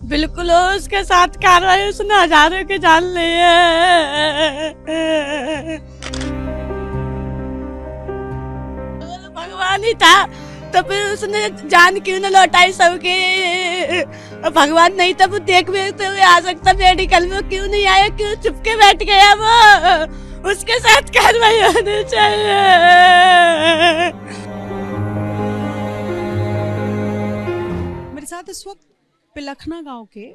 बिल्कुल उसके साथ कार्रवाई, उसने हजारों के जान लिए। अगर भगवान ही था तो फिर उसने जान क्यों न लौटाई सबके। और भगवान नहीं था, वो देख भी तो आ सकता मेडिकल में, क्यों नहीं आया, क्यों चुप के बैठ गया वो। उसके साथ कार्रवाई होनी चाहिए। मेरे साथ इस वक्त पिलखना गांव के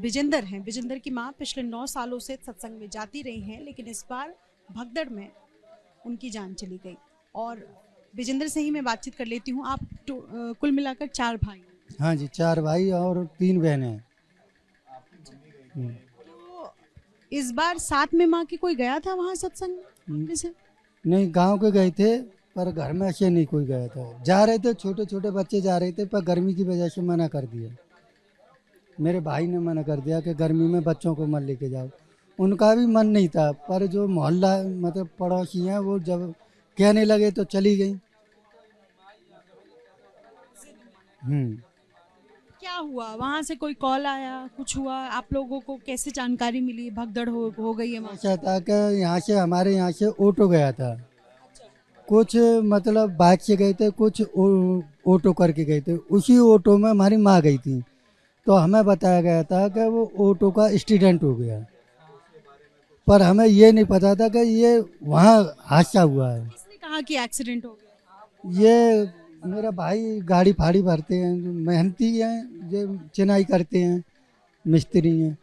विजेंदर हैं। विजेंदर की मां पिछले 9 सालों से सत्संग में जाती रही हैं, लेकिन इस बार भगदड़ में उनकी जान चली गई। और विजेंदर से ही मैं बातचीत कर लेती हूँ। आप कुल मिलाकर 4 भाई हैं। हाँ जी, 4 भाई और 3 बहनें हैं। तो इस बार साथ में माँ की कोई गया था वहाँ सत्संग में से? नहीं, गांव के गए थे, पर घर में से नहीं कोई गया था। जा रहे थे, छोटे छोटे बच्चे जा रहे थे, पर गर्मी की वजह से मना कर दिया। मेरे भाई ने मना कर दिया कि गर्मी में बच्चों को मत लेके जाओ। उनका भी मन नहीं था, पर जो मोहल्ला मतलब पड़ोसी हैं वो जब कहने लगे तो चली गई। क्या हुआ वहाँ से? कोई कॉल आया, कुछ हुआ? आप लोगों को कैसे जानकारी मिली भगदड़ हो गई है वहाँ? ऐसा था कि यहाँ से हमारे यहाँ से ऑटो गया था। कुछ मतलब बाइक से गए थे, कुछ ऑटो करके गए थे। उसी ऑटो में हमारी माँ गई थी, तो हमें बताया गया था कि वो ऑटो का एक्सीडेंट हो गया, पर हमें ये नहीं पता था कि ये वहाँ हादसा हुआ है। किसने कहा कि एक्सीडेंट हो गया? ये मेरा भाई गाड़ी फाड़ी भरते हैं, मेहनती हैं, जो चिनाई करते हैं, मिस्त्री हैं।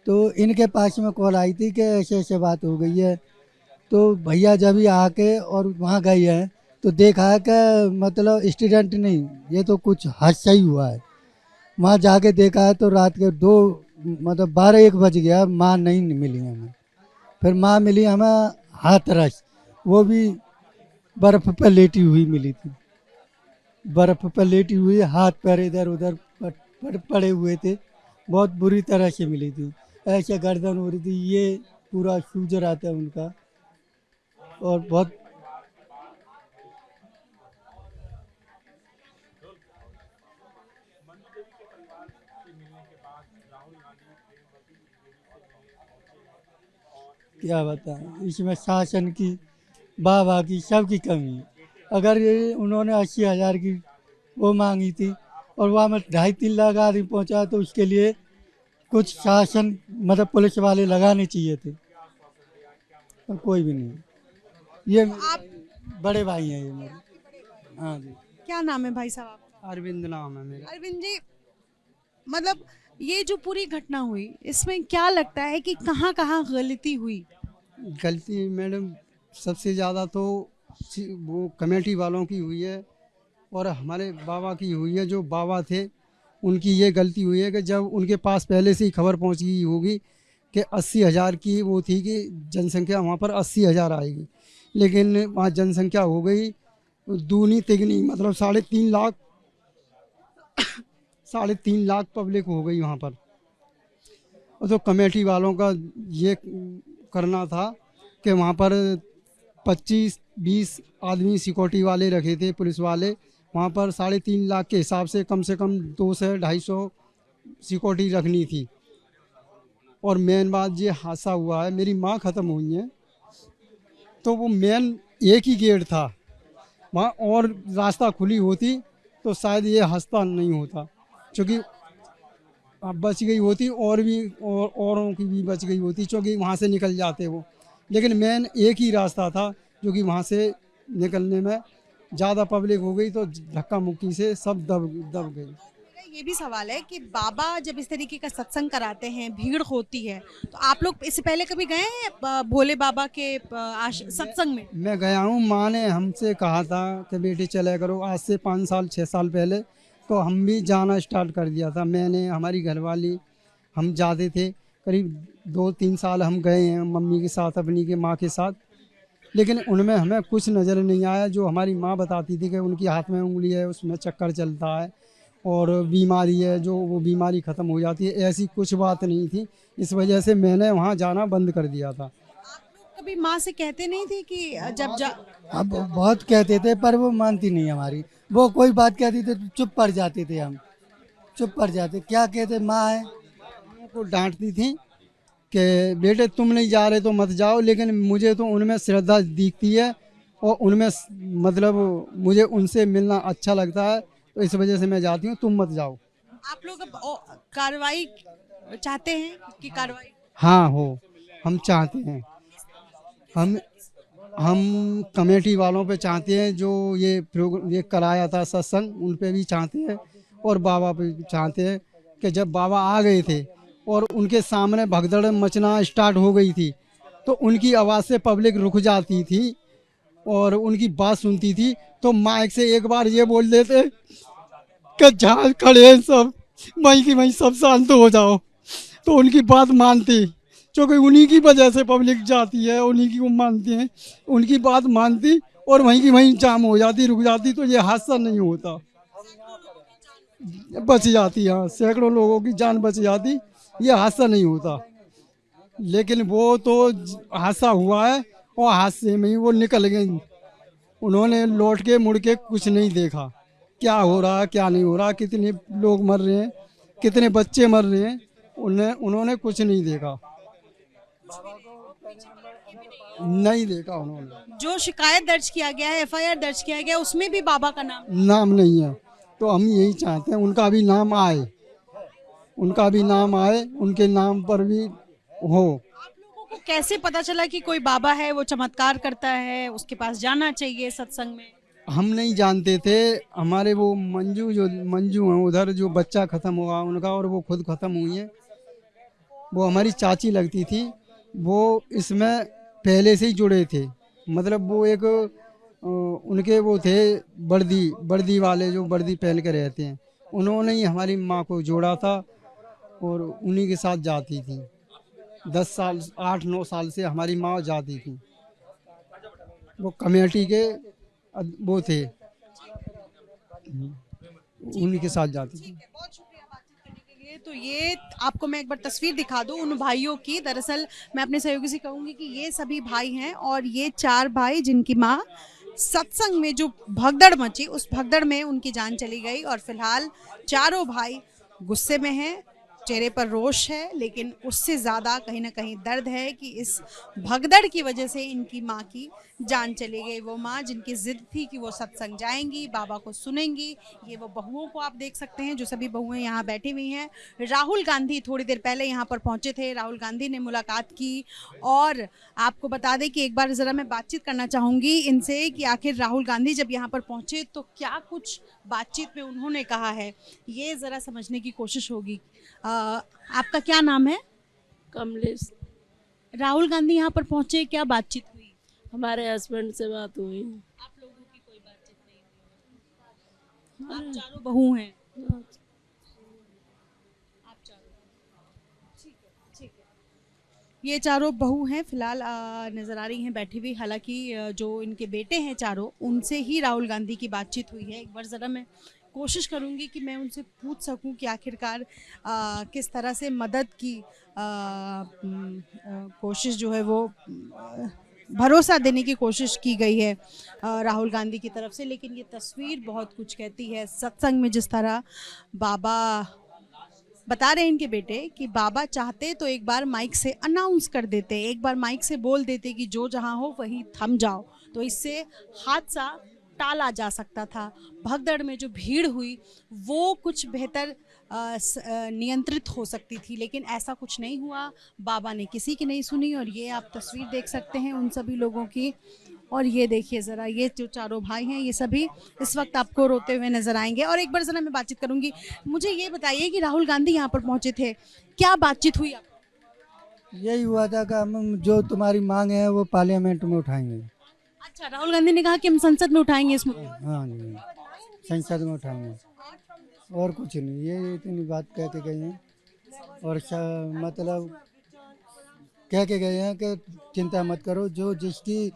तो इनके पास में कॉल आई थी कि ऐसे ऐसे बात हो गई है। तो भैया जब ही आके और वहाँ गए हैं तो देखा है कि मतलब एक्सीडेंट नहीं, ये तो कुछ हादसा ही हुआ है। वहाँ जाके देखा है तो रात के 2 मतलब 12-1 बज गया, माँ नहीं मिली हमें। फिर माँ मिली हमें हाथरस, वो भी बर्फ़ पर लेटी हुई मिली थी। बर्फ़ पर लेटी हुई, हाथ पैर इधर उधर पड़े हुए थे, बहुत बुरी तरह से मिली थी। ऐसे गर्दन हो रही थी, ये पूरा सूज रहा था उनका, और बहुत क्या बताएं, इसमें शासन की, वाह की, सबकी कमी है। अगर ये उन्होंने 80,000 की वो मांगी थी और वहाँ में 2.5-3 लाख आदमी पहुँचा, तो उसके लिए कुछ शासन मतलब पुलिस वाले लगाने चाहिए थे, पर कोई भी नहीं। ये आप बड़े भाई हैं ये मेरे। हाँ जी। क्या नाम है भाई साहब आपका? अरविंद नाम है मेरा। अरविंद जी, मतलब ये जो पूरी घटना हुई, इसमें क्या लगता है कि कहाँ कहाँ गलती हुई? गलती मैडम सबसे ज़्यादा तो वो कमेटी वालों की हुई है और हमारे बाबा की हुई है। जो बाबा थे उनकी ये गलती हुई है कि जब उनके पास पहले से ही खबर पहुंच गई होगी कि 80,000 की वो थी कि जनसंख्या वहाँ पर 80,000 आएगी, लेकिन वहाँ जनसंख्या हो गई दूनी तिगनी, मतलब 3.5 लाख 3.5 लाख पब्लिक हो गई वहाँ पर। और तो कमेटी वालों का ये करना था कि वहाँ पर 25-20 आदमी सिक्योरिटी वाले रखे थे, पुलिस वाले। वहाँ पर 3.5 लाख के हिसाब से कम 200-250 सिक्योरिटी रखनी थी। और मेन बात ये हादसा हुआ है, मेरी माँ ख़त्म हुई है, तो वो मेन एक ही गेट था वहाँ, और रास्ता खुली होती तो शायद ये हादसा नहीं होता, क्योंकि बच गई होती और भी औरों की भी बच गई होती, क्योंकि वहाँ से निकल जाते वो। लेकिन मेन एक ही रास्ता था, जो कि वहाँ से निकलने में ज़्यादा पब्लिक हो गई तो धक्का मुक्की से सब दब गई। मेरा ये भी सवाल है कि बाबा जब इस तरीके का सत्संग कराते हैं, भीड़ होती है, तो आप लोग इससे पहले कभी गए हैं भोले बाबा के सत्संग में? मैं गया हूँ, माँ ने हमसे कहा था कि बेटी चले करो, आज से 5 साल 6 साल पहले, तो हम भी जाना स्टार्ट कर दिया था। मैंने, हमारी घरवाली, हम जाते थे। करीब 2-3 साल हम गए हैं मम्मी के साथ, अपनी के माँ के साथ, लेकिन उनमें हमें कुछ नज़र नहीं आया। जो हमारी माँ बताती थी कि उनकी हाथ में उंगली है, उसमें चक्कर चलता है और बीमारी है, जो वो बीमारी ख़त्म हो जाती है, ऐसी कुछ बात नहीं थी। इस वजह से मैंने वहाँ जाना बंद कर दिया था। आप लोग कभी माँ से कहते नहीं थे कि जब अब बहुत कहते थे, पर वो मानती नहीं हमारी। वो कोई बात कहती थी तो चुप पड़ जाते थे हम। चुप पड़ जाते, क्या कहते माँ है। को डांटती थी कि बेटे तुम नहीं जा रहे तो मत जाओ, लेकिन मुझे तो उनमें श्रद्धा दिखती है और उनमें मतलब मुझे उनसे मिलना अच्छा लगता है, तो इस वजह से मैं जाती हूँ, तुम मत जाओ। आप लोग अब कार्रवाई चाहते हैं कि कार्रवाई? हाँ हो, हम चाहते हैं, हम कमेटी वालों पे चाहते हैं, जो ये कराया था सत्संग उन पे भी चाहते हैं, और बाबा पे भी चाहते हैं कि जब बाबा आ गए थे और उनके सामने भगदड़ मचना स्टार्ट हो गई थी, तो उनकी आवाज़ से पब्लिक रुक जाती थी और उनकी बात सुनती थी, तो माइक से एक बार ये बोल देते कि जहाँ खड़े हैं सब वहीं की वहीं सब शांत हो जाओ, तो उनकी बात मानती, क्योंकि उन्हीं की वजह से पब्लिक जाती है, उन्हीं की वो मानती हैं, उनकी बात मानती और वहीं की वहीं जाम हो जाती, रुक जाती, तो ये हादसा नहीं होता, बच जाती। हाँ, सैकड़ों लोगों की जान बच जाती, ये हादसा नहीं होता। लेकिन वो तो हादसा हुआ है और हादसे में ही वो निकल गई, उन्होंने लौट के मुड़ के कुछ नहीं देखा, क्या हो रहा क्या नहीं हो रहा, कितने लोग मर रहे हैं, कितने बच्चे मर रहे हैं, उन्होंने कुछ नहीं देखा, नहीं देखा उन्होंने। जो शिकायत दर्ज किया गया है, एफआईआर दर्ज किया गया, उसमें भी बाबा का नाम नहीं है, तो हम यही चाहते हैं उनका भी नाम आए, उनका भी नाम आए, उनके नाम पर भी हो। आप लोगों को कैसे पता चला कि कोई बाबा है, वो चमत्कार करता है, उसके पास जाना चाहिए सत्संग में? हम नहीं जानते थे, हमारे वो मंजू हैं उधर, जो बच्चा खत्म हुआ उनका और वो खुद खत्म हुई है, वो हमारी चाची लगती थी, वो इसमें पहले से ही जुड़े थे, मतलब वो एक उनके वो थे वर्दी वाले, जो वर्दी पहन के रहते हैं, उन्होंने ही हमारी माँ को जोड़ा था और उन्हीं के साथ जाती थी। 10 साल 8-9 साल से हमारी माँ जाती थी, वो कमेटी के वो थे, उन्हीं के साथ जाती थी। बहुत शुक्रिया बातचीत करने के लिए। तो ये आपको मैं एक बार तस्वीर दिखा दूं उन भाइयों की। दरअसल मैं अपने सहयोगी से कहूंगी कि ये सभी भाई हैं और ये 4 भाई जिनकी माँ सत्संग में जो भगदड़ मची, उस भगदड़ में उनकी जान चली गई और फिलहाल चारों भाई गुस्से में हैं, चेहरे पर रोष है, लेकिन उससे ज़्यादा कहीं ना कहीं दर्द है कि इस भगदड़ की वजह से इनकी माँ की जान चली गई। वो माँ जिनकी जिद थी कि वो सत्संग जाएंगी, बाबा को सुनेंगी, ये वो बहुओं को आप देख सकते हैं, जो सभी बहुएं यहाँ बैठी हुई हैं। राहुल गांधी थोड़ी देर पहले यहाँ पर पहुँचे थे, राहुल गांधी ने मुलाकात की और आपको बता दें कि एक बार ज़रा मैं बातचीत करना चाहूँगी इनसे कि आखिर राहुल गांधी जब यहाँ पर पहुँचे तो क्या कुछ बातचीत में उन्होंने कहा है, ये ज़रा समझने की कोशिश होगी। आपका क्या नाम है? कमलेश। राहुल गांधी यहाँ पर पहुंचे, क्या बातचीत हुई? हमारे हस्बैंड से बात हुई। आप लोगों की कोई बातचीत नहीं हुई? आप चारों बहू हैं? आप चारों, ठीक है, ठीक है। ये चारों बहू हैं, फिलहाल नजर आ रही हैं बैठी हुई। हालांकि जो इनके बेटे हैं चारों, उनसे ही राहुल गांधी की बातचीत हुई है। एक बार ज़रा मैं कोशिश करूंगी कि मैं उनसे पूछ सकूं कि आखिरकार किस तरह से मदद की कोशिश जो है वो भरोसा देने की कोशिश की गई है राहुल गांधी की तरफ से। लेकिन ये तस्वीर बहुत कुछ कहती है। सत्संग में जिस तरह बाबा बता रहे हैं इनके बेटे कि बाबा चाहते तो एक बार माइक से अनाउंस कर देते, एक बार माइक से बोल देते कि जो जहाँ हो वहीं थम जाओ, तो इससे हादसा टाला जा सकता था। भगदड़ में जो भीड़ हुई वो कुछ बेहतर नियंत्रित हो सकती थी, लेकिन ऐसा कुछ नहीं हुआ। बाबा ने किसी की नहीं सुनी और ये आप तस्वीर देख सकते हैं उन सभी लोगों की। और ये देखिए ज़रा, ये जो चारों भाई हैं ये सभी इस वक्त आपको रोते हुए नजर आएंगे। और एक बार ज़रा मैं बातचीत करूंगी। मुझे ये बताइए कि राहुल गांधी यहाँ पर पहुंचे थे, क्या बातचीत हुई आप? यही हुआ था कि हम जो तुम्हारी मांग है वो पार्लियामेंट में उठाएंगे। अच्छा, राहुल गांधी ने कहा कि हम संसद में उठाएंगे इस मुद्दे को। हाँ जी, संसद में उठाएंगे, और कुछ नहीं, ये इतनी बात कह के गए हैं। और मतलब कह के गए हैं कि चिंता मत करो, जो जिसकी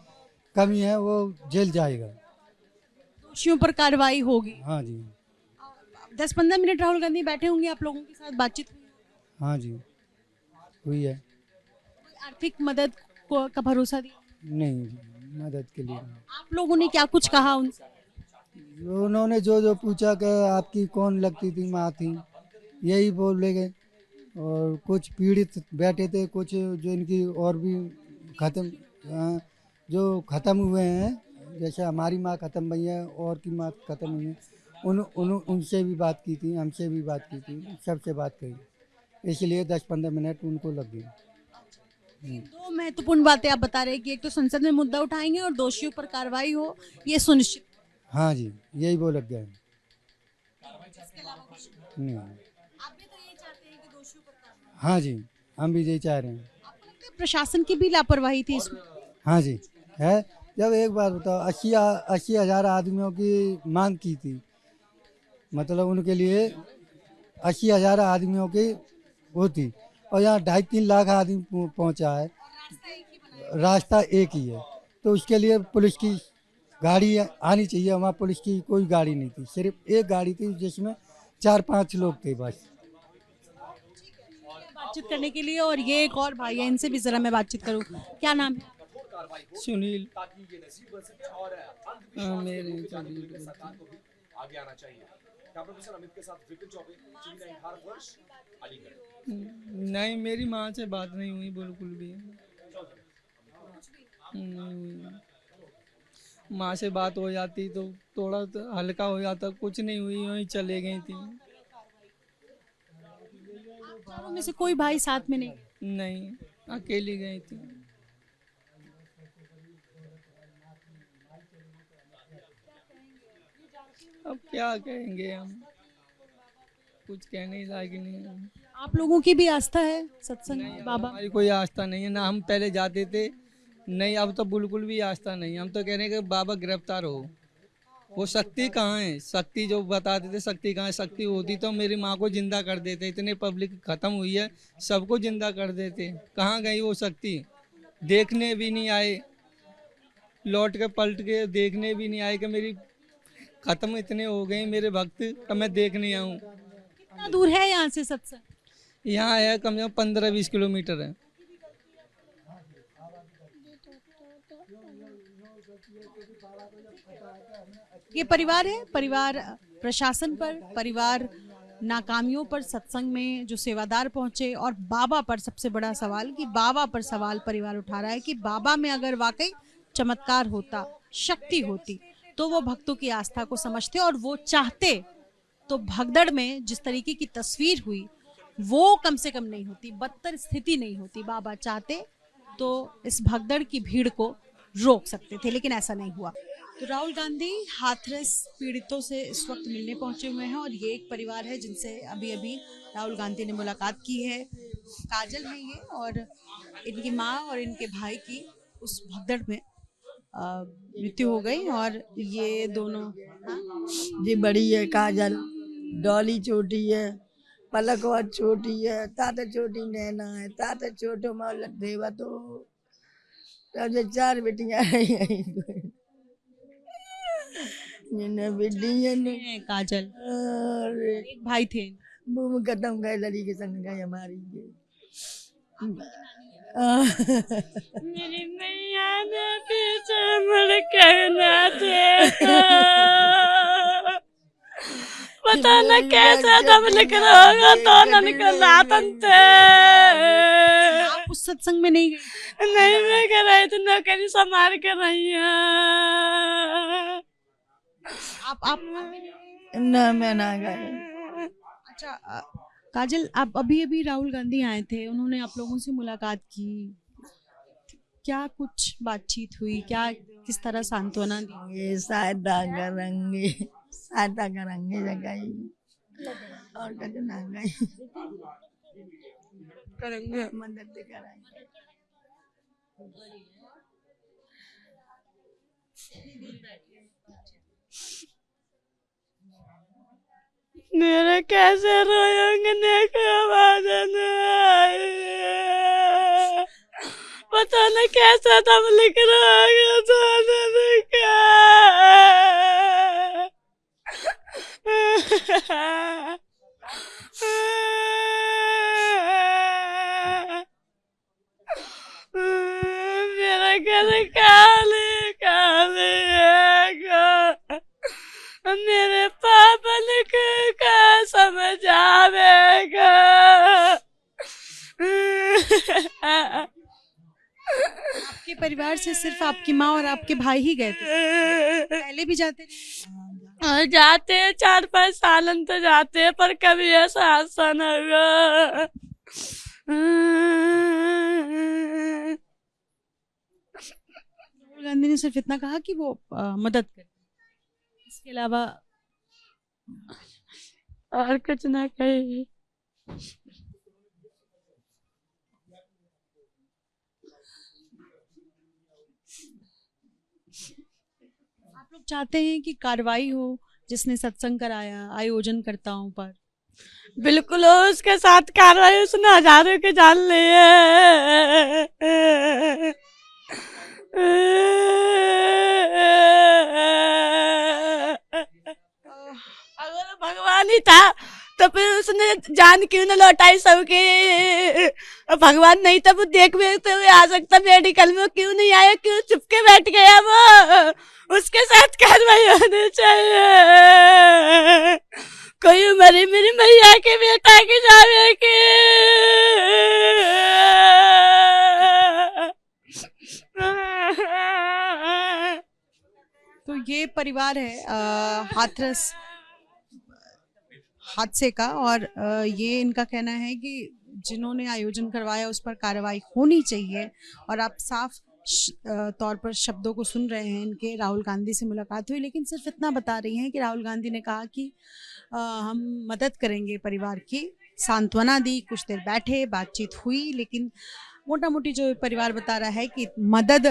कमी है वो जेल जाएगा, दोषियों पर कार्रवाई होगी। हाँ जी, 10-15 मिनट राहुल गांधी बैठे होंगे, आप लोगों के साथ बातचीत हुई? हाँ जी हुई है। कोई आर्थिक मदद का भरोसा दिया? नहीं जी, मदद के लिए आप लोगों ने क्या कुछ कहा उनसे? उन्होंने जो जो पूछा कि आपकी कौन लगती थी माँ थी, यही बोले गए। और कुछ पीड़ित बैठे थे, कुछ जो इनकी और भी ख़त्म जो ख़त्म हुए हैं, जैसे हमारी माँ ख़त्म हुई है और की माँ ख़त्म हुई है, उनसे भी बात की थी, हमसे भी बात की थी, सबसे बात करी, इसलिए 10-15 मिनट उनको लग गए। दो महत्वपूर्ण बातें आप बता रहे हैं कि एक तो संसद में मुद्दा उठाएंगे और दोषियों पर कार्रवाई हो, ये सुनिश्चित। हाँ जी, यही वो लग गया है। नहीं, आप भी तो यही चाहते हैं कि दोषियों पर कार्रवाई। हाँ जी, हम भी यही चाह रहे हैं। आपको लगता है प्रशासन की भी लापरवाही थी इसमें? हाँ जी है। जब एक बार बताओ 80,000 आदमियों की मांग की थी, मतलब उनके लिए 80,000 आदमियों की वो थी, और यहाँ 2.5-3 लाख आदमी पहुँचा है, रास्ता एक ही है, तो उसके लिए पुलिस की गाड़ी आनी चाहिए। वहाँ पुलिस की कोई गाड़ी नहीं थी, सिर्फ एक गाड़ी थी जिसमें 4-5 लोग थे बस। बातचीत करने के लिए, और ये एक और भाई है, इनसे भी जरा मैं बातचीत करूं। क्या नाम है? सुनील। नहीं, मेरी माँ से बात नहीं हुई बिल्कुल भी। माँ से बात हो जाती तो थोड़ा तो हल्का हो जाता, कुछ नहीं हुई, यूँ ही चले गई थी। चारों में से कोई भाई साथ में नहीं? नहीं, अकेली गई थी। अब क्या कहेंगे हम, कुछ कहने लायक नहीं है। आप लोगों की भी आस्था है सत्संग में बाबा? हमारी कोई आस्था नहीं है ना, हम पहले जाते थे, नहीं अब तो बिल्कुल भी आस्था नहीं। हम तो कह रहे हैं कि बाबा गिरफ्तार हो। वो शक्ति कहाँ है? शक्ति जो बताते थे, शक्ति कहाँ है? शक्ति होती तो मेरी माँ को जिंदा कर देते। इतने पब्लिक खत्म हुई है, सबको जिंदा कर देते। कहाँ गई वो शक्ति? देखने भी नहीं आए, लौट के पलट के देखने भी नहीं आए कि मेरी खत्म इतने हो गए मेरे भक्त, अब मैं देखने आऊँ। कितना दूर है यहाँ से सत्संग? यहाँ है कम से कम 15-20 किलोमीटर है। ये परिवार है, परिवार प्रशासन पर, परिवार नाकामियों पर सत्संग में जो सेवादार पहुंचे, और बाबा पर सबसे बड़ा सवाल, कि बाबा पर सवाल परिवार उठा रहा है कि बाबा में अगर वाकई चमत्कार होता, शक्ति होती, तो वो भक्तों की आस्था को समझते और वो चाहते तो भगदड़ में जिस तरीके की तस्वीर हुई वो कम से कम नहीं होती, बदतर स्थिति नहीं होती। बाबा चाहते तो इस भगदड़ की भीड़ को रोक सकते थे, लेकिन ऐसा नहीं हुआ। तो राहुल गांधी हाथरस पीड़ितों से इस वक्त मिलने पहुंचे हुए हैं, और ये एक परिवार है जिनसे अभी अभी राहुल गांधी ने मुलाकात की है। काजल है ये, और इनकी माँ और इनके भाई की उस भगदड़ में मृत्यु हो गई। और ये दोनों जी बड़ी है काजल, डॉली छोटी है, पलक और छोटी है, ताता छोटी नैना है, ताता छोटो मौलत देवा तो तब 4 बेटियां हैं। जिन्हें बेटियां ने काजल, और एक भाई थे। बूम खत्म गए, लड़ी के संग गए हमारी ये। मेरी मैया ने पीछे मुड़ के ना देखा, पता न कैसा दम लिख रहा होगा तो निकल रातन थे। आप उस सत्संग में नहीं गए? नहीं, मैं कर रही थी, नौकरी संभाल कर रही है। आप ना मैं ना गए। अच्छा काजल, आप अभी अभी राहुल गांधी आए थे, उन्होंने आप लोगों से मुलाकात की, क्या कुछ बातचीत हुई, क्या किस तरह सांत्वना दी? ये सहायता करेंगे जगह और कुछ ना गई करेंगे मदद कराएंगे। मेरे कैसे रोएंगे, देखो आवाज नहीं, पता न कैसा दम लिख रहा होगा तो क्या। मेरा घर काले काले है, मेरे पापा ने कैसा समझ आवेगा। आपके परिवार से सिर्फ आपकी माँ और आपके भाई ही गए थे, पहले भी जाते थे? जाते हैं 4-5 सालन तो जाते हैं, पर कभी ऐसा हादसा न हुआ। राहुल गांधी ने सिर्फ इतना कहा कि वो मदद करे, इसके अलावा और कुछ ना कहे। आप लोग चाहते हैं कि कार्रवाई हो जिसने सत्संग कराया आयोजनकर्ताओं पर? बिल्कुल हो, उसके साथ कार्रवाई, उसने हजारों के जान लिए। अगर भगवान ही था तो फिर उसने जान क्यों न लौटाई सबके। भगवान नहीं था, वो देख हुए आ सकता मेडिकल में, क्यों नहीं आया, क्यों चुपके बैठ गया वो? उसके साथ कार्रवाई होनी चाहिए। कोई मरी मेरी मैया के बेटा की जावे के। तो ये परिवार है हाथरस हादसे का, और ये इनका कहना है कि जिन्होंने आयोजन करवाया उस पर कार्रवाई होनी चाहिए। और आप साफ तौर पर शब्दों को सुन रहे हैं इनके। राहुल गांधी से मुलाकात हुई, लेकिन सिर्फ इतना बता रही हैं कि राहुल गांधी ने कहा कि हम मदद करेंगे परिवार की, सांत्वना दी, कुछ देर बैठे, बातचीत हुई, लेकिन मोटा मोटी जो परिवार बता रहा है कि मदद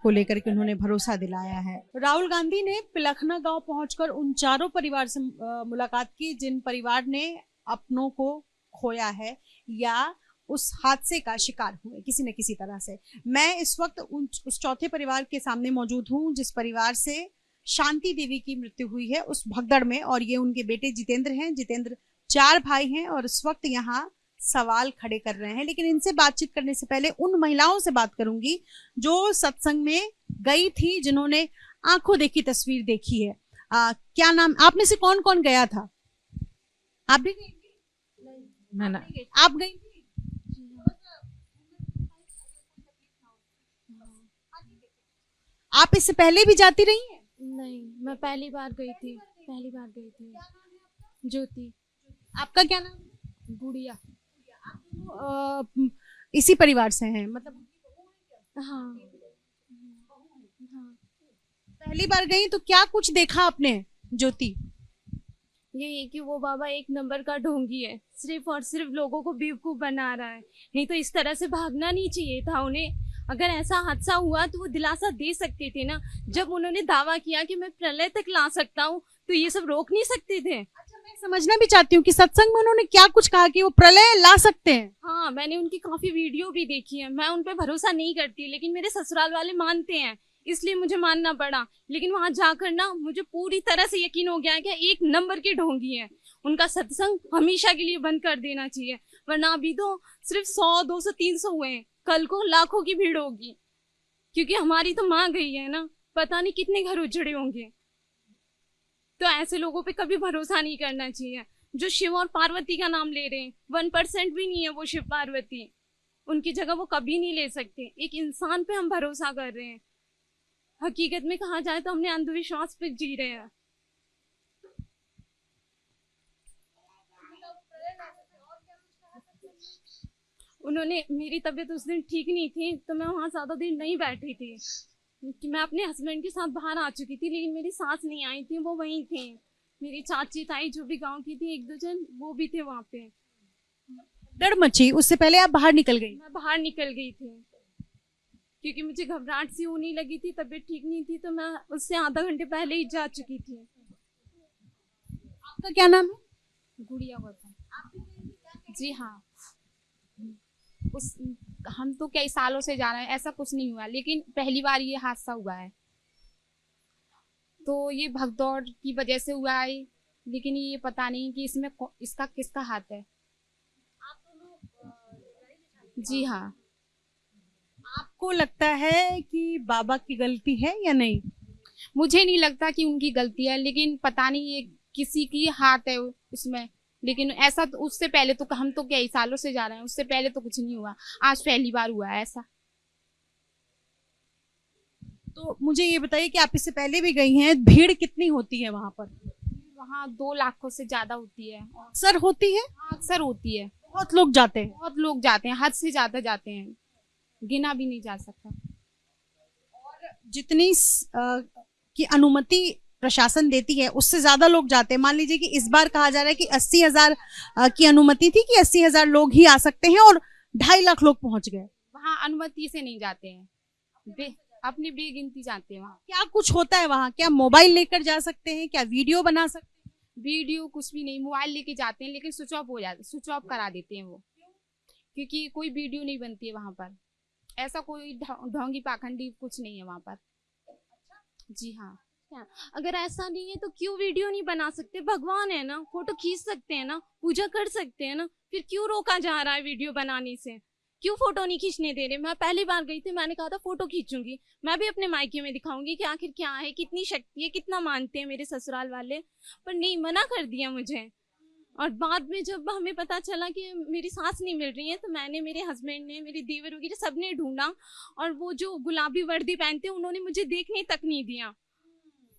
को लेकर के उन्होंने भरोसा दिलाया है। राहुल गांधी ने पिलखना गांव पहुंचकर उन चारों परिवार से मुलाकात की जिन परिवार ने अपनों को खोया है या उस हादसे का शिकार हुए किसी न किसी तरह से। मैं इस वक्त उस चौथे परिवार के सामने मौजूद हूं जिस परिवार से शांति देवी की मृत्यु हुई है उस भगदड़ में, और ये उनके बेटे जितेंद्र हैं। जितेंद्र 4 भाई हैं और इस वक्त यहाँ सवाल खड़े कर रहे हैं। लेकिन इनसे बातचीत करने से पहले उन महिलाओं से बात करूंगी जो सत्संग में गई थी, जिन्होंने आंखों देखी तस्वीर देखी है। क्या नाम, आप में से कौन कौन गया था? आप भी गई थी? नहीं, आप गई थी? आप इससे पहले भी जाती रही हैं? नहीं, मैं पहली बार गई थी। ज्योति। आपका क्या नाम? गुड़िया। इसी परिवार से हैं मतलब? हाँ। पहली बार गई तो क्या कुछ देखा आपने ज्योति? ये कि वो बाबा एक नंबर का ढोंगी है, सिर्फ और सिर्फ लोगों को बेवकूफ बना रहा है। नहीं तो इस तरह से भागना नहीं चाहिए था उन्हें। अगर ऐसा हादसा हुआ तो वो दिलासा दे सकते थे ना। जब उन्होंने दावा किया कि मैं प्रलय तक ला सकता हूँ तो ये सब रोक नहीं सकते थे। अच्छा, मैं समझना भी चाहती हूँ कि सत्संग में उन्होंने क्या कुछ कहा कि वो प्रलय ला सकते हैं? हाँ, मैंने उनकी काफी वीडियो भी देखी है। मैं उन पर भरोसा नहीं करती, लेकिन मेरे ससुराल वाले मानते हैं, इसलिए मुझे मानना पड़ा। लेकिन वहां जाकर ना मुझे पूरी तरह से यकीन हो गया कि एक नंबर की ढोंगी है। उनका सत्संग हमेशा के लिए बंद कर देना चाहिए, वरना अभी तो सिर्फ 100, 200, 300 हुए हैं, कल को लाखों की भीड़ होगी। क्योंकि हमारी तो माँ गई है ना, पता नहीं कितने घर उजड़े होंगे। तो ऐसे लोगों पे कभी भरोसा नहीं करना चाहिए जो शिव और पार्वती का नाम ले रहे हैं। 1% भी नहीं है वो शिव पार्वती, उनकी जगह वो कभी नहीं ले सकते। एक इंसान पे हम भरोसा कर रहे हैं। हकीकत में कहा जाए तो हमने अंधविश्वास पे जी रहे हैं। उन्होंने, मेरी तबीयत उस दिन ठीक नहीं थी तो मैं वहाँ ज्यादा देर नहीं बैठी थी कि मैं अपने हस्बैंड के साथ बाहर आ चुकी थी, लेकिन मेरी सास नहीं आई थी, वो वहीं थे। मेरी चाची ताई जो भी गांव की थी, 1-2 जन वो भी थे वहाँ पे। डर मची, उससे पहले आप बाहर निकल गई? मैं बाहर निकल गई थी क्योंकि मुझे घबराहट सी होने लगी थी, तबीयत ठीक नहीं थी, तो मैं उससे आधा घंटे पहले ही जा चुकी थी। आपका क्या नाम है? गुड़िया गौतम। जी हाँ, हम तो कई सालों से जा रहे हैं, ऐसा कुछ नहीं हुआ, लेकिन पहली बार ये हादसा हुआ है। तो ये भगदौड़ की वजह से हुआ है, लेकिन ये पता नहीं कि इसमें इसका किसका हाथ है। जी हाँ। आपको लगता है कि बाबा की गलती है या नहीं? मुझे नहीं लगता कि उनकी गलती है, लेकिन पता नहीं ये किसी की हाथ है उसमें, लेकिन ऐसा तो उससे पहले तो हम तो कई सालों से जा रहे हैं, उससे पहले तो कुछ नहीं हुआ, आज पहली बार हुआ है ऐसा। तो मुझे ये बताइए कि आप इससे पहले भी गई हैं, भीड़ कितनी होती है वहां पर? वहाँ 2 लाख से ज्यादा होती है, अक्सर होती है, अक्सर होती है, बहुत लोग जाते हैं। बहुत लोग जाते हैं, हद से ज्यादा जाते हैं, गिना भी नहीं जा सकता। जितनी की अनुमति प्रशासन देती है उससे ज्यादा लोग जाते हैं। मान लीजिए कि इस बार कहा जा रहा है कि 80,000 की अनुमति थी कि 80,000 लोग ही आ सकते हैं और 2.5 लाख लोग पहुंच गए। वहाँ अनुमति से नहीं जाते हैं, अपनी बेगिनती जाते हैं। वहाँ क्या कुछ होता है वहाँ? क्या मोबाइल लेकर जा सकते हैं? क्या वीडियो बना सकते हैं? वीडियो कुछ भी नहीं, मोबाइल लेके जाते हैं लेकिन स्विच ऑफ हो जाते, स्विच ऑफ करा देते हैं वो, क्योंकि कोई वीडियो नहीं बनती है वहाँ पर, ऐसा कोई ढोंगी पाखंडी कुछ नहीं है वहाँ पर। जी हाँ, अगर ऐसा नहीं है तो क्यों वीडियो नहीं बना सकते? भगवान है ना, फोटो खींच सकते हैं ना, पूजा कर सकते हैं ना, फिर क्यों रोका जा रहा है वीडियो बनाने से? क्यों फोटो नहीं खींचने दे रहे? मैं पहली बार गई थी, मैंने कहा था फोटो खींचूंगी, मैं भी अपने मायके में दिखाऊंगी कि आखिर क्या है, कितनी शक्ति है, कितना मानते हैं मेरे ससुराल वाले, पर नहीं, मना कर दिया मुझे। और बाद में जब हमें पता चला कि मेरी सास नहीं मिल रही है, तो मैंने, मेरे हस्बैंड ने, मेरी देवर वगैरह सबने ढूंढा, और वो जो गुलाबी वर्दी पहनते हैं उन्होंने मुझे देखने तक नहीं दिया।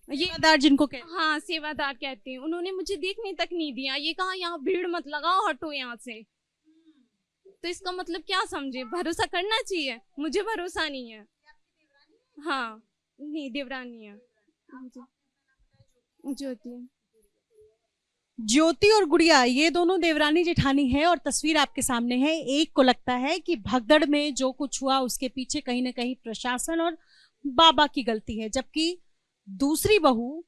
ये सेवादार जिनको कहते हैं। हाँ, सेवादार कहते हैं, उन्होंने मुझे देखने तक नहीं दिया, ये कहा यहाँ भीड़ मत लगाओ, हटो यहाँ से। तो इसका मतलब क्या समझे? भरोसा करना चाहिए, मुझे भरोसा नहीं है। हाँ, नहीं, देवरानी है ज्योति। ज्योति और गुड़िया, ये दोनों देवरानी जेठानी है और तस्वीर आपके सामने है। एक को लगता है कि भगदड़ में जो कुछ हुआ उसके पीछे कहीं ना कहीं प्रशासन और बाबा की गलती है, जबकि दूसरी बहू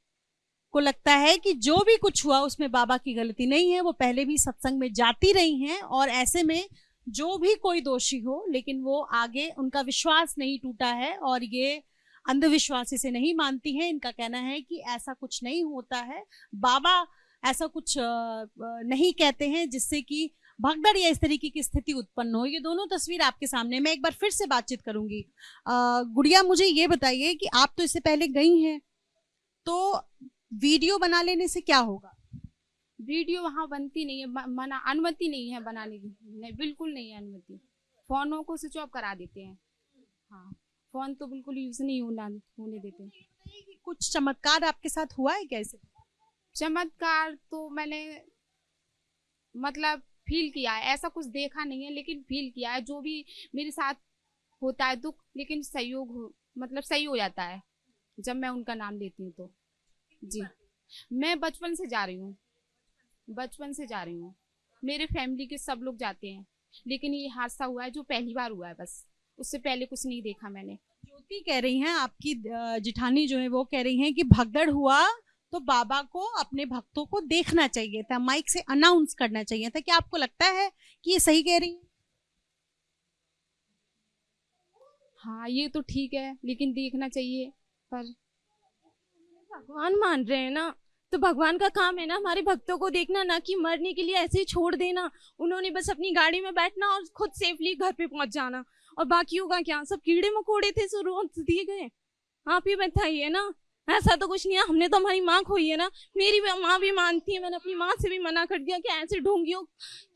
को लगता है कि जो भी कुछ हुआ उसमें बाबा की गलती नहीं है, वो पहले भी सत्संग में जाती रही हैं और ऐसे में जो भी कोई दोषी हो, लेकिन वो आगे, उनका विश्वास नहीं टूटा है और ये अंधविश्वासी से नहीं मानती हैं। इनका कहना है कि ऐसा कुछ नहीं होता है, बाबा ऐसा कुछ नहीं कहते हैं जिससे कि भगदड़ या इस तरीके की स्थिति उत्पन्न हो। ये दोनों तस्वीर आपके सामने, मैं एक बार फिर से बातचीत करूंगी। गुड़िया, मुझे ये बताइए कि आप तो इससे पहले गई हैं, तो वीडियो बना लेने से क्या होगा? वीडियो वहाँ बनती नहीं है, मना, अनुमति नहीं है बनाने की, नहीं, बिल्कुल नहीं है अनुमति। फोनों को स्विच ऑफ करा देते हैं। हाँ, फोन तो बिल्कुल यूज नहीं होने देते। कुछ चमत्कार आपके साथ हुआ है कैसे? चमत्कार तो मैंने मतलब फील किया है, ऐसा कुछ देखा नहीं है, लेकिन फील किया है। जो भी मेरे साथ होता है दुख, लेकिन सहयोग हो, मतलब सही हो जाता है जब मैं उनका नाम लेती हूँ तो। जी, मैं बचपन से जा रही हूँ, बचपन से जा रही हूँ, मेरे फैमिली के सब लोग जाते हैं, लेकिन ये हादसा हुआ है जो पहली बार हुआ है बस, उससे पहले कुछ नहीं देखा मैंने। ज्योति कह रही हैं, आपकी जिठानी जो है वो कह रही हैं कि भगदड़ हुआ तो बाबा को, अपने भक्तों को देखना चाहिए था, माइक से अनाउंस करना चाहिए था। क्या आपको लगता है कि ये सही कह रही हैं? हाँ, ये तो ठीक है, लेकिन देखना चाहिए। पर भगवान मान रहे हैं ना, तो भगवान का काम है ना हमारे भक्तों को देखना, ना कि मरने के लिए ऐसे ही छोड़ देना। उन्होंने बस अपनी गाड़ी में बैठना और खुद सेफली घर पे पहुंच जाना, और बाकियों का क्या? सब कीड़े मकोड़े थे, सो रोक दिए गए। आप ही बताइए ना, ऐसा तो कुछ नहीं है। हमने तो हमारी माँ खोई है ना, मेरी माँ भी मानती है, मैंने अपनी माँ से भी मना कर दिया कि ऐसे ढोंगियों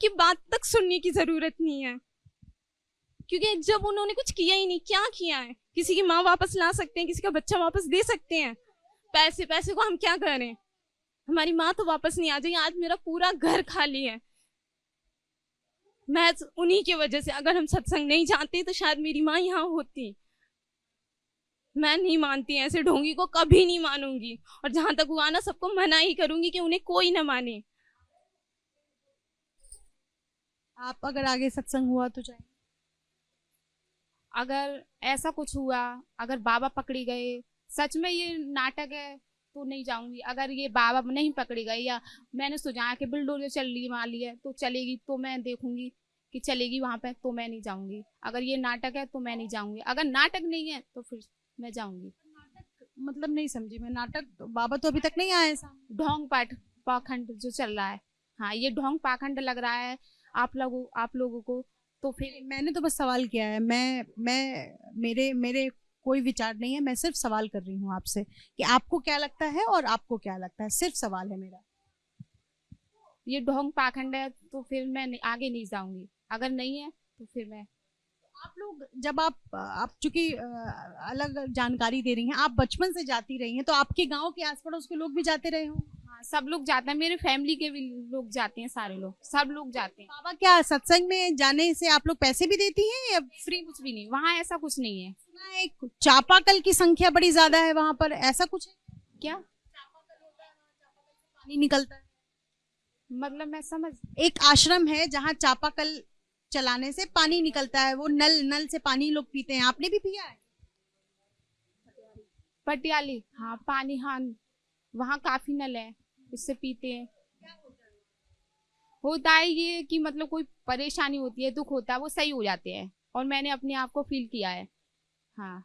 की बात तक सुनने की जरूरत नहीं है, क्योंकि जब उन्होंने कुछ किया ही नहीं, क्या किया है? किसी की माँ वापस ला सकते हैं, किसी का बच्चा वापस दे सकते हैं, पैसे को हम क्या करें? हमारी माँ तो वापस नहीं आ जाएगी। आज मेरा पूरा घर खाली है, मैं उन्हीं की वजह से, अगर हम सत्संग नहीं जाते तो शायद मेरी माँ यहाँ होती। मैं नहीं मानती ऐसे ढोंगी को, कभी नहीं मानूंगी, और जहां तक हुआ ना सबको मना ही करूंगी कि उन्हें कोई ना माने। आप अगर आगे सत्संग हुआ तो जाएंगे? अगर ऐसा कुछ हुआ, अगर बाबा पकड़े गए, सच में ये नाटक है, तो नहीं जाऊंगी। अगर ये बाबा नहीं पकड़े गए, या मैंने सुझाया कि बुलडोजर चलने वाली है तो चलेगी, तो मैं देखूंगी कि चलेगी वहां पे, तो मैं नहीं जाऊंगी। अगर ये नाटक है तो मैं नहीं जाऊंगी, अगर नाटक नहीं है तो फिर मैं जाऊंगी। नाटक मतलब नहीं समझी मैं। नाटक तो बाबा तो अभी तक नहीं आए। ढोंग पाखंड जो चल रहा है, हाँ, ये ढोंग पाखंड लग रहा है आप लोगों को। तो फिर मैंने तो बस सवाल किया है, मेरे कोई विचार नहीं है, मैं सिर्फ सवाल कर रही हूँ आपसे कि आपको क्या लगता है और आपको क्या लगता है, सिर्फ सवाल है मेरा। ये ढोंग पाखंड है तो फिर मैं आगे नहीं जाऊंगी, अगर नहीं है तो फिर मैं। आप लोग जब आप चूंकि अलग जानकारी दे रही हैं, आप बचपन से जाती रही हैं, तो आपके गांव के आस पड़ोस के लोग भी जाते रहे हों? हाँ, सब लोग जाते हैं, मेरे फैमिली के भी लोग जाते हैं, सारे लोग, सब लोग जाते हैं। बाबा क्या सत्संग में जाने से आप लोग पैसे भी देती हैं या फ्री? कुछ भी नहीं, वहाँ ऐसा कुछ नहीं है। सुना है चापाकल की संख्या बड़ी ज्यादा है वहां पर, ऐसा कुछ है क्या पानी निकलता है? मतलब मैं समझ, एक आश्रम है जहाँ चापाकल चलाने से पानी निकलता है, वो नल से पानी लोग पीते हैं, आपने भी पिया है? पटियाली, हाँ पानी, हाँ वहाँ काफी नल है, उससे पीते हैं। होता है ये कि मतलब कोई परेशानी होती है, दुख होता है, वो सही हो जाते हैं, और मैंने अपने आप को फील किया है। हाँ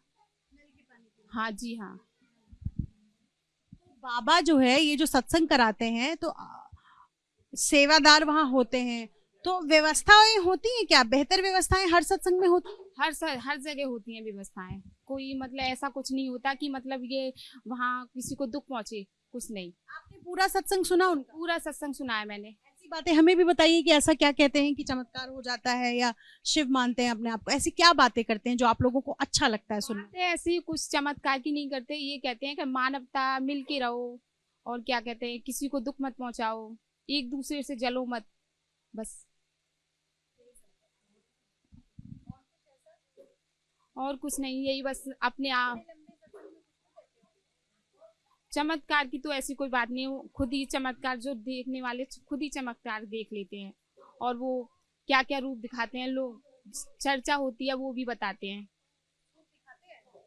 हाँ जी हाँ। बाबा जो है ये जो सत्संग कराते हैं तो सेवादार वहाँ होते हैं, तो व्यवस्थाएं होती हैं क्या? बेहतर व्यवस्थाएं हर सत्संग में होती हैं? हर जगह होती हैं व्यवस्थाएं, कोई मतलब ऐसा कुछ नहीं होता कि मतलब ये वहाँ किसी को दुख पहुंचे, कुछ नहीं। आपने पूरा सत्संग सुना उनका? पूरा सत्संग सुना है मैंने। ऐसी बातें हमें भी बताइए कि ऐसा क्या कहते हैं कि चमत्कार हो जाता है या शिव मानते हैं अपने आप को, ऐसी क्या बातें करते हैं जो आप लोगों को अच्छा लगता है सुनना? ऐसी कुछ चमत्कार की नहीं करते, ये कहते हैं कि मानवता मिल के रहो, और क्या कहते हैं किसी को दुख मत पहुंचाओ, एक दूसरे से जलो मत, बस। और कुछ नहीं, यही बस अपने आप। चमत्कार की तो ऐसी कोई बात नहीं है, खुद ही चमत्कार, जो देखने वाले खुद ही चमत्कार देख लेते हैं, और वो क्या क्या रूप दिखाते हैं, लोग चर्चा होती है वो भी बताते हैं।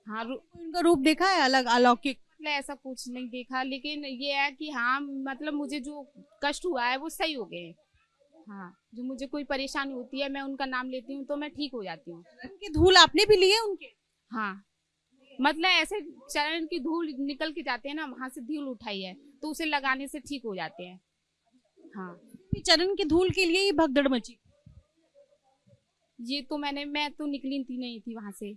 हाँ, उनका रूप देखा है अलग अलौकिक? मतलब ऐसा कुछ नहीं देखा, लेकिन ये है कि हाँ मतलब मुझे जो कष्ट हुआ है वो सही हो गए। हाँ, जो मुझे कोई परेशानी होती है, मैं उनका नाम लेती हूँ तो मैं ठीक हो जाती हूँ। उनकी धूल आपने भी ली है उनके? हाँ, मतलब ऐसे चरण की धूल निकल के जाते हैं ना, वहां से धूल उठाई है तो उसे लगाने से ठीक हो जाते हैं। हाँ, चरण की धूल के लिए ही भगदड़ मची? ये तो मैं तो निकली थी नहीं थी वहां से,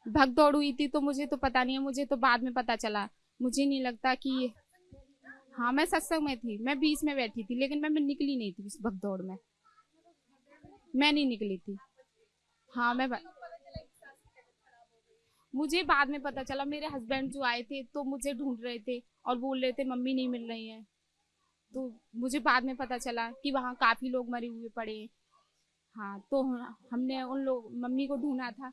भगदौड़ हुई थी, तो मुझे तो पता नहीं है, मुझे तो बाद में पता चला। मुझे नहीं लगता कि, हाँ मैं सत्संग में थी, मैं बीच में बैठी थी, लेकिन मैं निकली नहीं थी उस भगदौड़ में, मैं नहीं निकली थी। हाँ मुझे बाद में पता चला, मेरे हस्बैंड जो आए थे तो मुझे ढूंढ रहे थे और बोल रहे थे मम्मी नहीं मिल रही है, तो मुझे बाद में पता चला कि वहाँ काफी लोग मरे हुए पड़े। हाँ, तो हमने उन लोग मम्मी को ढूंढा था,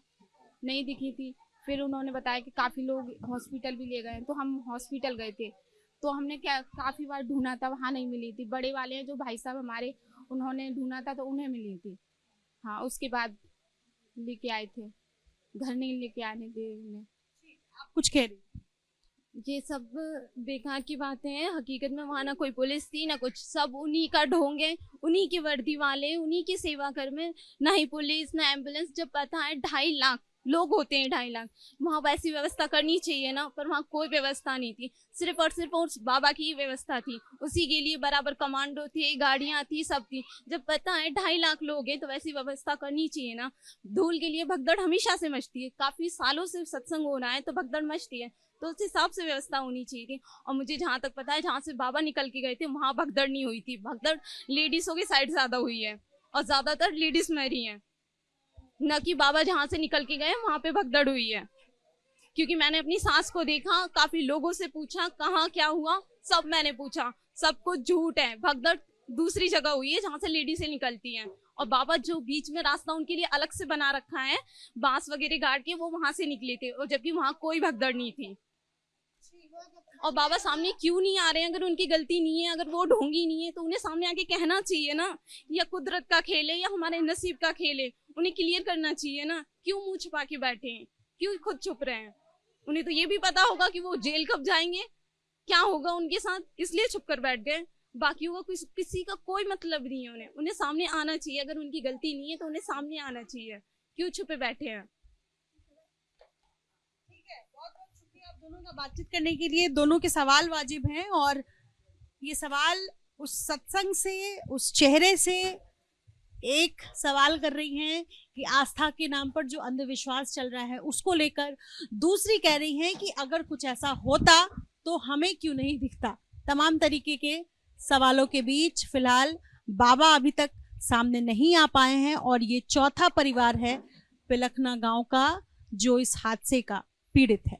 नहीं दिखी थी, फिर उन्होंने बताया कि काफी लोग हॉस्पिटल भी ले गए, तो हम हॉस्पिटल गए थे, तो हमने क्या काफी बार ढूंढा था, वहाँ नहीं मिली थी। बड़े वाले हैं जो भाई साहब हमारे, उन्होंने ढूंढा था तो उन्हें मिली थी। हाँ, उसके बाद लेके आए थे, घर नहीं लेके आने दे उन्हें। आप कुछ कह रही? ये सब बेकार की बातें हैं, हकीकत में वहाँ ना कोई पुलिस थी ना कुछ, सब उन्हीं का ढोंग है, उन्हीं की वर्दी वाले, उन्हीं की सेवा कर्मी, ना ही पुलिस ना एम्बुलेंस। जब पता है 2.5 लाख लोग होते हैं, 2.5 लाख, वहाँ वैसी व्यवस्था करनी चाहिए ना, पर वहाँ कोई व्यवस्था नहीं थी, सिर्फ और सिर्फ उस बाबा की ही व्यवस्था थी, उसी के लिए बराबर कमांडो थे, गाड़ियाँ थी, सब थी। जब पता है 2.5 लाख लोग हैं तो वैसी व्यवस्था करनी चाहिए ना। धूल के लिए भगदड़ हमेशा से मचती है, काफी सालों से सत्संग हो रहा है तो भगदड़ मचती है, तो उस हिसाब से व्यवस्था होनी चाहिए थी। और मुझे जहाँ तक पता है, जहाँ से बाबा निकल के गए थे वहाँ भगदड़ नहीं हुई थी, भगदड़ लेडीजों की साइड ज्यादा हुई है, और ज्यादातर लेडीज मरी हैं, न कि बाबा जहाँ से निकल के गए वहां पे भगदड़ हुई है। क्योंकि मैंने अपनी सास को देखा, काफी लोगों से पूछा कहाँ क्या हुआ, सब मैंने पूछा, सब कुछ झूठ है, भगदड़ दूसरी जगह हुई है जहाँ से लेडी से निकलती हैं, और बाबा जो बीच में रास्ता उनके लिए अलग से बना रखा है, बांस वगैरह गाड़ के, वो वहां से निकले थे, और जबकि वहां कोई भगदड़ नहीं थी। और बाबा सामने क्यों नहीं आ रहे हैं? अगर उनकी गलती नहीं है, अगर वो ढोंगी नहीं है, तो उन्हें सामने आके कहना चाहिए ना, या कुदरत का खेल है या हमारे नसीब का खेल है, उन्हें क्लियर करना चाहिए ना। क्यों मुंह छुपा के बैठे हैं, क्यों खुद छुप रहे हैं? उन्हें तो ये भी पता होगा कि वो जेल कब जाएंगे, क्या होगा उनके साथ, इसलिए छुप कर बैठ गए। बाकियों का किसी का कोई मतलब नहीं है, उन्हें सामने आना चाहिए। अगर उनकी गलती नहीं है तो उन्हें सामने आना चाहिए, क्यों छुपे बैठे हैं? आप दोनों का बातचीत करने के लिए, दोनों के सवाल वाजिब हैं, और ये सवाल उस सत्संग से, उस चेहरे से एक सवाल कर रही हैं कि आस्था के नाम पर जो अंधविश्वास चल रहा है उसको लेकर, दूसरी कह रही हैं कि अगर कुछ ऐसा होता तो हमें क्यों नहीं दिखता। तमाम तरीके के सवालों के बीच फिलहाल बाबा अभी तक सामने नहीं आ पाए हैं और ये चौथा परिवार है पिलखना गांव का जो इस हादसे का पीड़ित है।